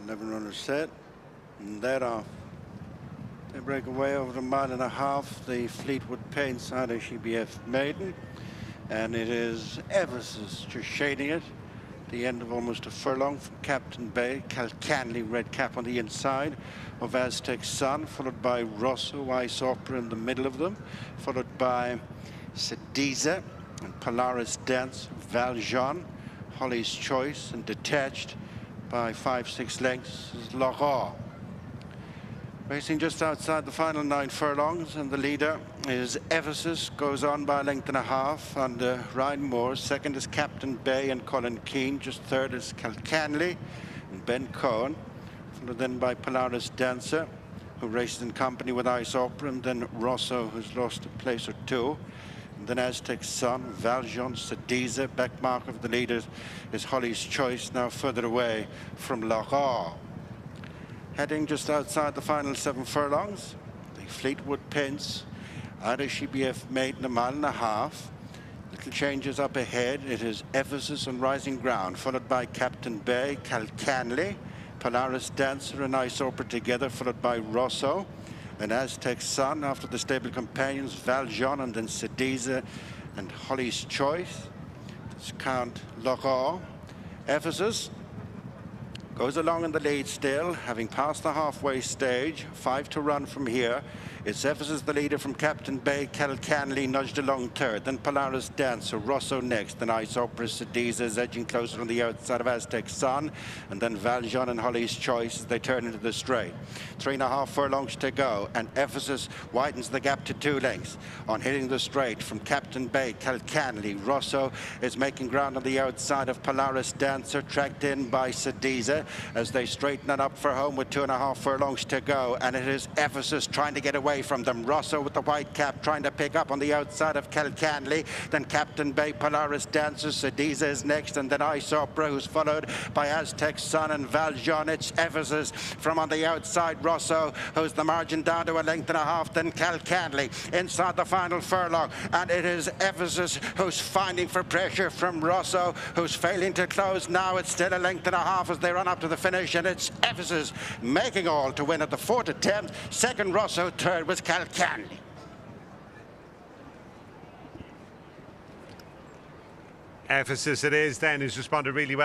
11 runners set, and they're off. They break away over a mile and a half. The Fleetwood paints out of GBF Maiden, and it is Ephesus just shading it. The end of almost a furlong from Captain Bay. Kilcanley red cap on the inside of Aztec Sun, followed by Rosso, Ice Opera in the middle of them, followed by Sediza and Polaris Dance, Valjean, Holly's Choice, and detached by 5-6 lengths is Curragh. Racing just outside the final 9 furlongs, and the leader is Ephesus, goes on by a length and a half under Ryan Moore. Second is Captain Bay and Colin Keane. Just third is Kilcanley and Ben Cohen, followed then by Polaris Dancer, who races in company with Ice Opera, and then Rosso, who's lost a place or two. And then Aztec Sun, Valjean, Sediza. Back marker of the leaders is Holly's Choice, now further away from Curragh. Heading just outside the final 7 furlongs, the Fleetwood Pence out of GBF Maiden, a mile and a half. Little changes up ahead. It is Ephesus on rising ground, followed by Captain Bay, Kilcanley, Polaris Dancer and Ice Opera together, followed by Rosso. Then Aztec Sun after the stable companions, Valjean, and then Sediza and Holly's Choice. Discount Curragh. Ephesus goes along in the lead still, having passed the halfway stage. 5 to run from here. It's Ephesus the leader from Captain Bay. Kilcanley nudged along third. Then Polaris Dancer, Rosso next. Then Ice Opera, Sediza is edging closer on the outside of Aztec Sun. And then Valjean and Holly's Choice as they turn into the straight. 3.5 furlongs to go. And Ephesus widens the gap to 2 lengths. On hitting the straight from Captain Bay, Kilcanley. Rosso is making ground on the outside of Polaris Dancer, tracked in by Sediza as they straighten it up for home with 2.5 furlongs to go. And it is Ephesus trying to get away from them. Rosso with the white cap trying to pick up on the outside of Kilcanley. Then Captain Bay, Polaris Dancer, Sediza is next, and then Ice Opera, who's followed by Aztec Sun and Valjean. It's Ephesus from on the outside. Rosso, who's the margin down to a length and a half. Then Kilcanley inside the final furlong, and it is Ephesus who's finding for pressure from Rosso, who's failing to close. Now it's still a length and a half as they run up to the finish, and it's Ephesus making all to win at the 4th attempt. Second Rosso, third was Kilcanley. Ephesus it is then, who's responded really well.